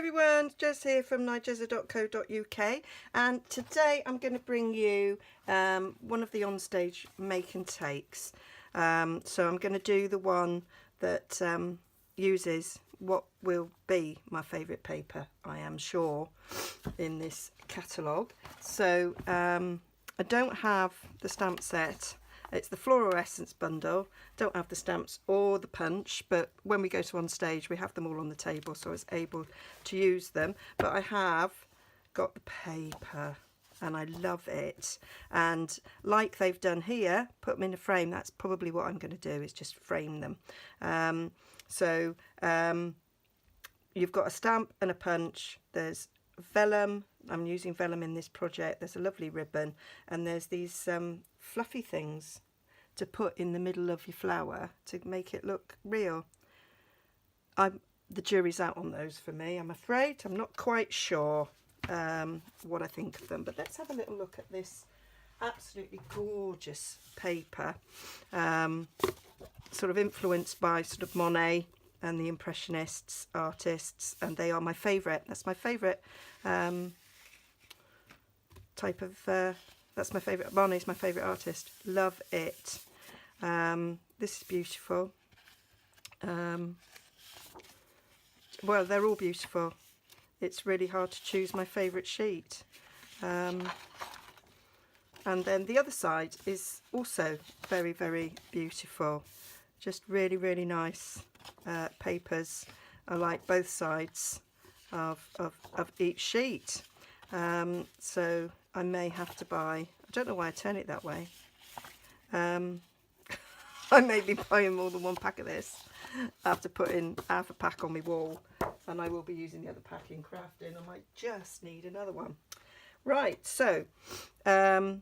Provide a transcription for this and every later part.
everyone, Jez here from nigezza.co.uk, and today I'm going to bring you one of the onstage make and takes. So I'm going to do the one that uses what will be my favourite paper, I am sure, in this catalogue. So I don't have the stamp set. It's the Floral Essence bundle. Don't have the stamps or the punch, but when we go to on stage we have them all on the table, so I was able to use them. But I have got the paper and I love it, and like they've done here, put them in a frame. That's probably what I'm going to do, is just frame them. You've got a stamp and a punch. There's vellum. I'm using vellum in this project. There's a lovely ribbon, and there's these fluffy things to put in the middle of your flower to make it look real. The jury's out on those for me, I'm afraid. I'm not quite sure what I think of them, but let's have a little look at this absolutely gorgeous paper, sort of influenced by sort of Monet and the Impressionists artists, and they are my favourite. That's my favourite type of that's my favourite. Monet's my favourite artist. Love it. This is beautiful. Well, they're all beautiful. It's really hard to choose my favourite sheet. And then the other side is also very, very beautiful. Just really, really nice papers. I like both sides of each sheet. So I may have to buy, I don't know why I turn it that way. I may be buying more than one pack of this. I have to put in half a pack on my wall, and I will be using the other pack in crafting. I might just need another one. Right, so I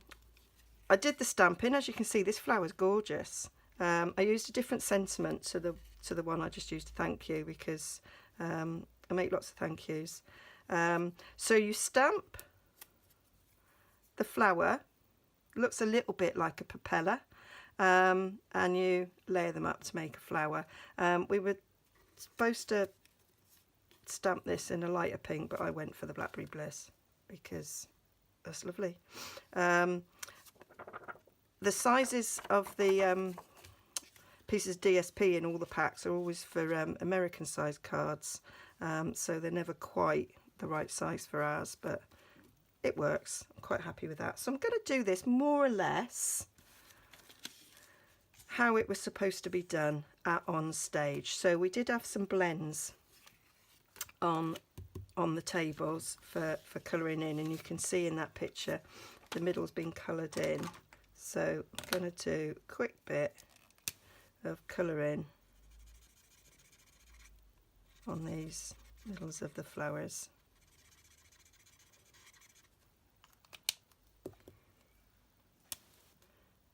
did the stamping. As you can see, this flower's gorgeous. I used a different sentiment to the one I just used to thank you, because I make lots of thank yous. So you stamp the flower, looks a little bit like a propeller, and you layer them up to make a flower. We were supposed to stamp this in a lighter pink, but I went for the Blackberry Bliss because that's lovely. The sizes of the pieces of DSP in all the packs are always for American size cards, so they're never quite the right size for ours, but it works. I'm quite happy with that. So I'm going to do this more or less how it was supposed to be done on stage. So we did have some blends on the tables for colouring in, and you can see in that picture the middle's been coloured in. So I'm going to do a quick bit of colouring on these middles of the flowers.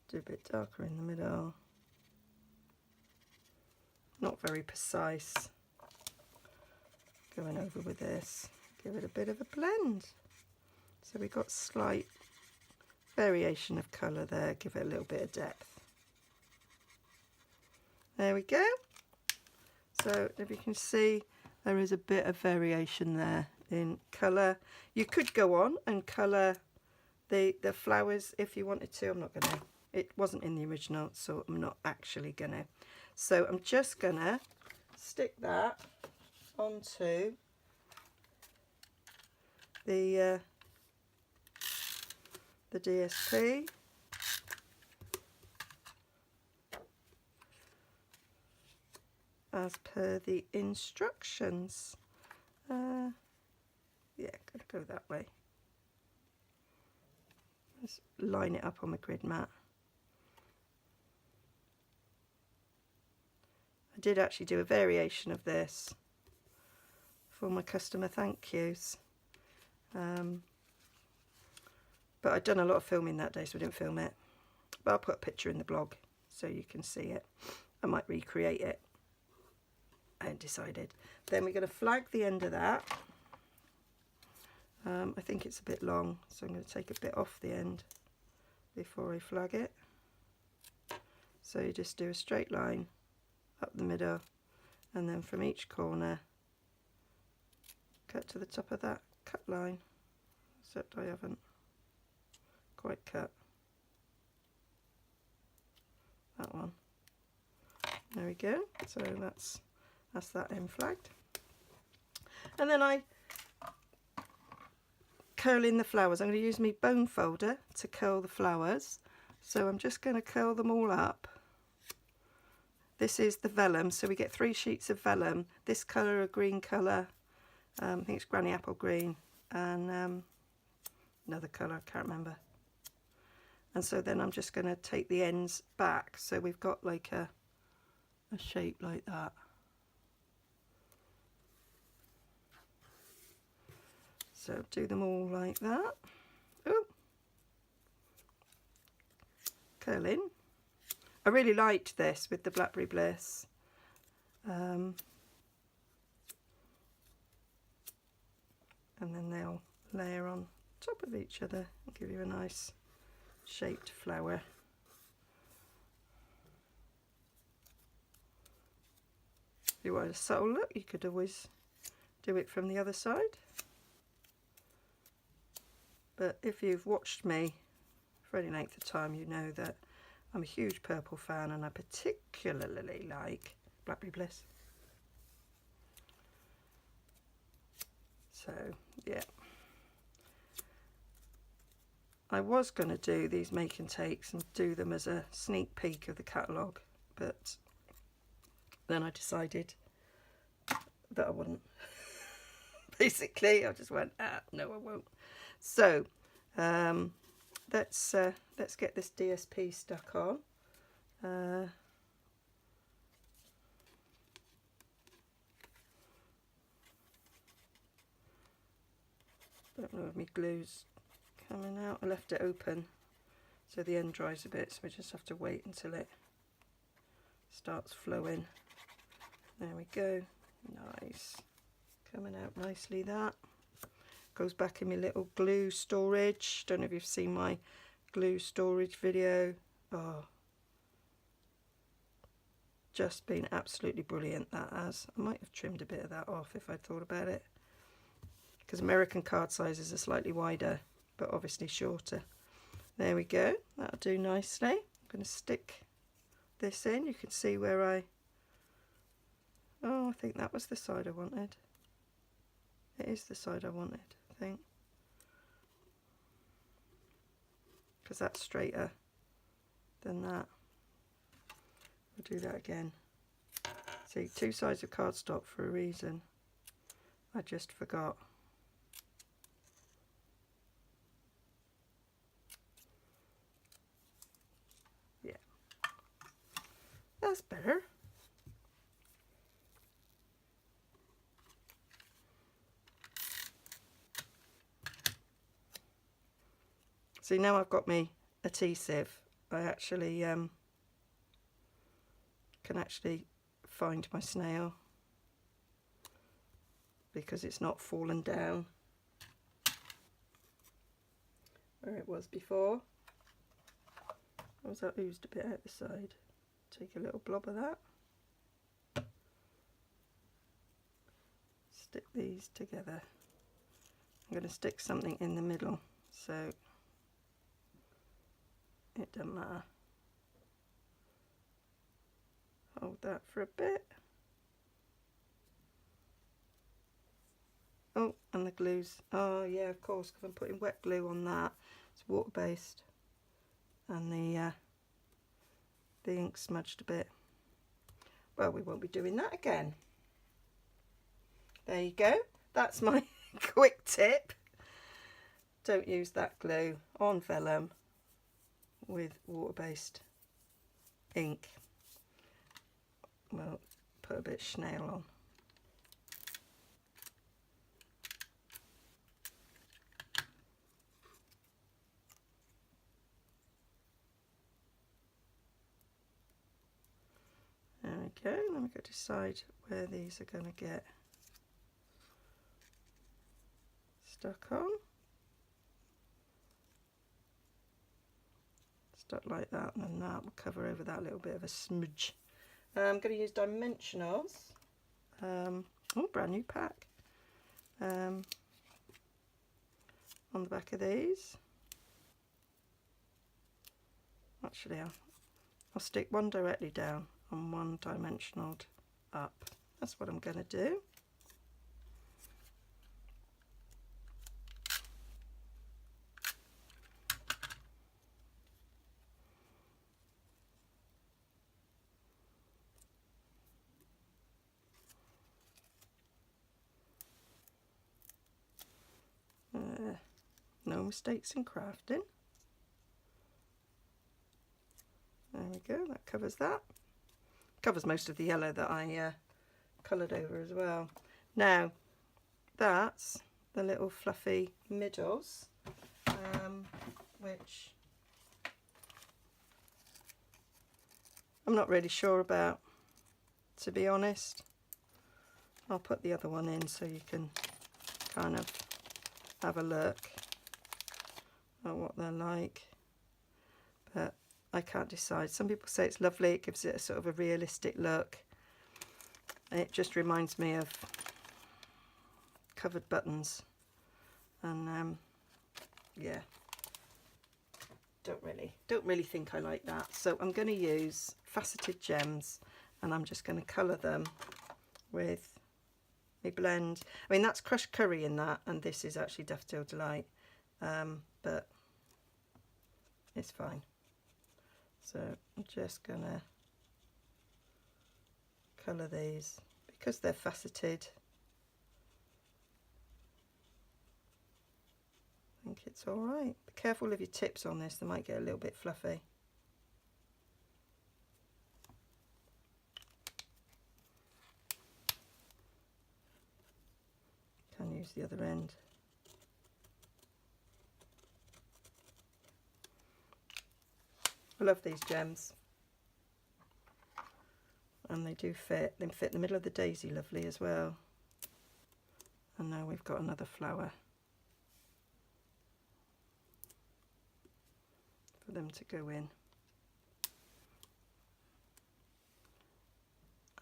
Do a bit darker in the middle. Not very precise. Going over with this, give it a bit of a blend. So we've got slight variation of colour there, give it a little bit of depth. There we go. So if you can see, there is a bit of variation there in colour. You could go on and colour the flowers if you wanted to. I'm not going to. It wasn't in the original, so I'm not actually going to. So I'm just going to stick that onto the DSP. As per the instructions. Yeah, gotta go that way. Let's line it up on the grid mat. I did actually do a variation of this for my customer thank yous. But I'd done a lot of filming that day, so I didn't film it. But I'll put a picture in the blog so you can see it. I might recreate it. I hadn't decided. Then we're going to flag the end of that. I think it's a bit long, so I'm going to take a bit off the end before I flag it. So you just do a straight line up the middle, and then from each corner get to the top of that cut line, except I haven't quite cut that one. There we go. So that's that end flagged. And then I curl in the flowers. I'm going to use my bone folder to curl the flowers. So I'm just going to curl them all up. This is the vellum, so we get 3 sheets of vellum. This colour, a green colour, I think it's granny apple green, and another colour, I can't remember. And so then I'm just going to take the ends back, so we've got like a shape like that. So do them all like that. Oh, curl in. I really liked this with the Blackberry Bliss. And then they'll layer on top of each other and give you a nice shaped flower. If you want a subtle look, you could always do it from the other side. But if you've watched me for any length of time, you know that I'm a huge purple fan, and I particularly like Blackberry Bliss. So yeah, I was going to do these make and takes and do them as a sneak peek of the catalogue, but then I decided that I wouldn't. Basically, I just went, no, I won't. So let's get this DSP stuck on. Don't know if my glue's coming out. I left it open so the end dries a bit, so we just have to wait until it starts flowing. There we go. Nice. Coming out nicely, that. Goes back in my little glue storage. Don't know if you've seen my glue storage video. Oh, just been absolutely brilliant, that has. I might have trimmed a bit of that off if I'd thought about it, because American card sizes are slightly wider but obviously shorter. There we go, that'll do nicely. I'm going to stick this in. You can see where I think that was the side I wanted. It is the side I wanted, I think, because that's straighter than that. We'll do that again. See, 2 sides of cardstock for a reason. I just forgot. Yeah, that's better. See, now I've got me a tea sieve. I actually can actually find my snail because it's not fallen down where it was before. That oozed a bit out the side. Take a little blob of that. Stick these together. I'm going to stick something in the middle, so it doesn't matter. Hold that for a bit. Oh, and the glue's, oh yeah, of course, because I'm putting wet glue on that. It's water based, and the ink smudged a bit. Well, we won't be doing that again. There you go. That's my quick tip. Don't use that glue on vellum with water-based ink. We'll put a bit of snail on. There we go. Then we've got to decide where these are going to get stuck on. Stuck like that, and then that will cover over that little bit of a smudge. I'm going to use dimensionals. Oh, brand new pack. on the back of these. Actually, I'll stick one directly down and one dimensional up. That's what I'm going to do. No mistakes in crafting. There we go, that covers that. Covers most of the yellow that I coloured over as well. Now, that's the little fluffy middles, which I'm not really sure about, to be honest. I'll put the other one in so you can kind of have a look at what they're like, but I can't decide. Some people say it's lovely, it gives it a sort of a realistic look. It just reminds me of covered buttons, and yeah, don't really think I like that. So I'm going to use faceted gems, and I'm just going to colour them with my blend. I mean, that's crushed curry in that, and this is actually Daffodil Delight, but it's fine. So I'm just gonna colour these because they're faceted. I think it's all right. Be careful of your tips on this, they might get a little bit fluffy. Can use the other end. I love these gems, and they do fit. They fit in the middle of the daisy lovely as well. And now we've got another flower for them to go in.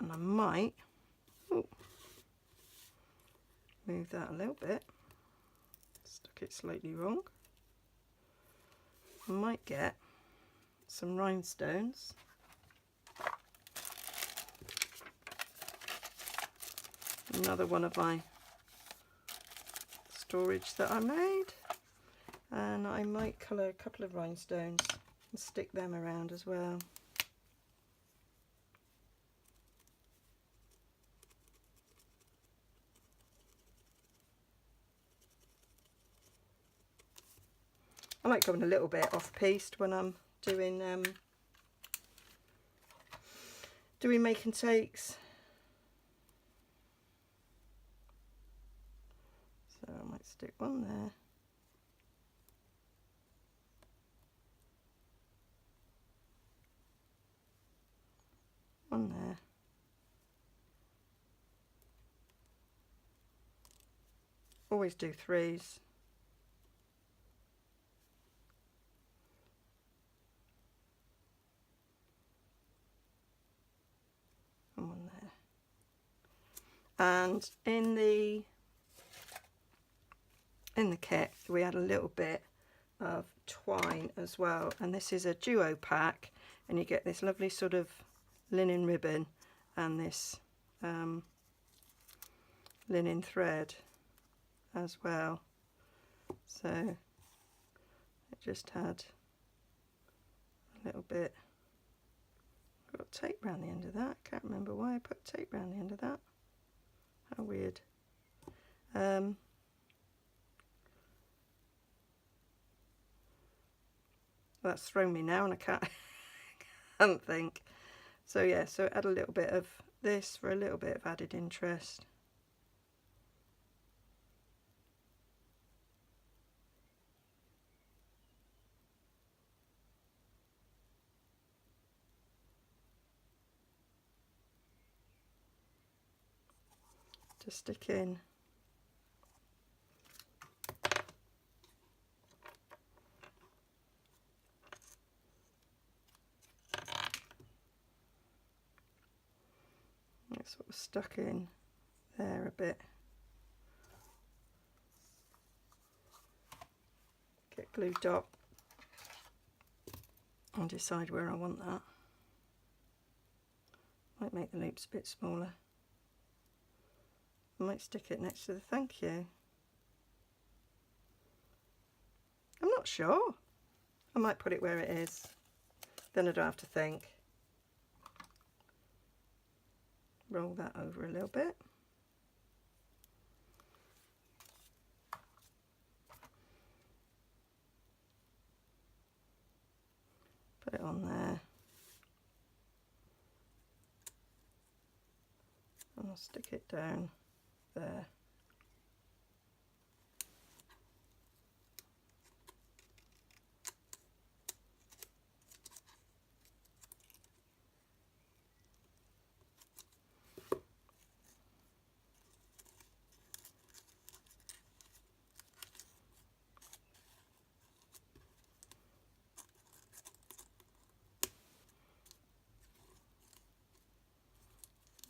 And I might move that a little bit. Stuck it slightly wrong. I might get some rhinestones. Another one of my storage that I made, and I might colour a couple of rhinestones and stick them around as well. I like going a little bit off-piste when I'm doing making takes. So I might stick one there. One there. Always do threes. And one there. And in the kit we had a little bit of twine as well, and this is a duo pack, and you get this lovely sort of linen ribbon and this linen thread as well. So it just had a little bit. I've got tape around the end of that. Can't remember why I put tape around the end of that. How weird. That's thrown me now and I can't think. So yeah, so add a little bit of this for a little bit of added interest. To stick in. It's sort of stuck in there a bit. glue dot and decide where I want that. Might make the loops a bit smaller. I might stick it next to the thank you. I'm not sure. I might put it where it is. Then I don't have to think. Roll that over a little bit. Put it on there. And I'll stick it down there.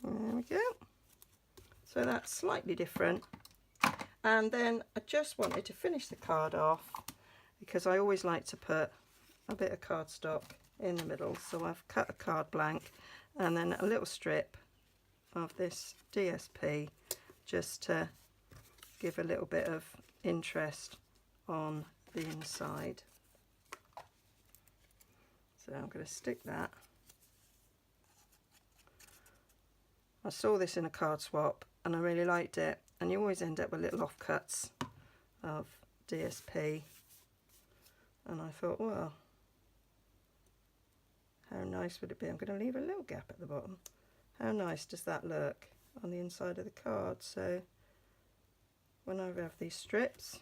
There we go. So that's slightly different. And then I just wanted to finish the card off because I always like to put a bit of cardstock in the middle. So I've cut a card blank and then a little strip of this DSP just to give a little bit of interest on the inside. So I'm going to stick that. I saw this in a card swap and I really liked it, and you always end up with little offcuts of DSP, and I thought, well, how nice would it be? I'm going to leave a little gap at the bottom. How nice does that look on the inside of the card? So when I have these strips,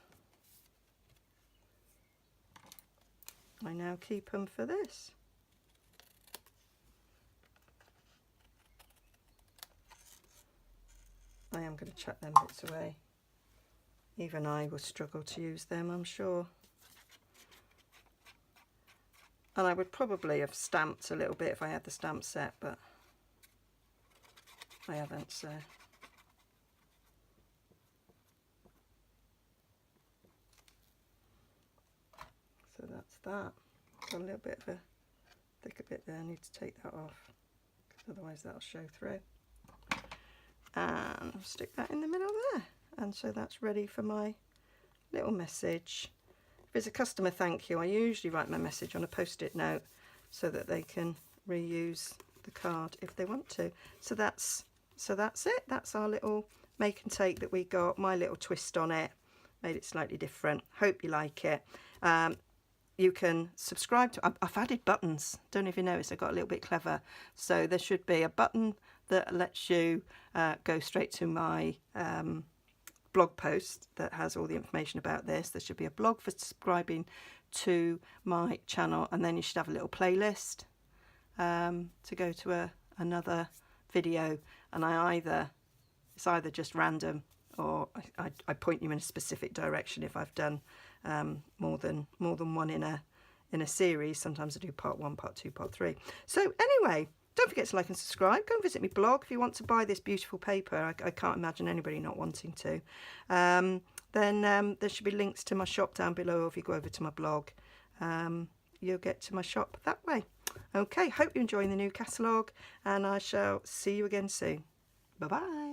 I now keep them for this. I am going to chuck them bits away. Even I will struggle to use them, I'm sure. And I would probably have stamped a little bit if I had the stamp set, but I haven't, so. So that's that. Got a little bit of a thicker bit there. I need to take that off, because otherwise that'll show through. And I'll stick that in the middle there, and so that's ready for my little message. If it's a customer thank you, I usually write my message on a post-it note so that they can reuse the card if they want to. So that's it. That's our little make and take that we got. My little twist on it, made it slightly different. Hope you like it. You can subscribe to. I've added buttons. Don't know if you noticed, I got a little bit clever. So there should be a button that lets you go straight to my blog post that has all the information about this. There should be a blog for subscribing to my channel, and then you should have a little playlist to go to another video. And it's either just random, or I point you in a specific direction if I've done more than one in a series. Sometimes I do part 1, part 2, part 3. So anyway, don't forget to like and subscribe. Go and visit my blog if you want to buy this beautiful paper. I can't imagine anybody not wanting to. Then there should be links to my shop down below, or if you go over to my blog, you'll get to my shop that way. Okay, hope you're enjoying the new catalogue, and I shall see you again soon. Bye bye.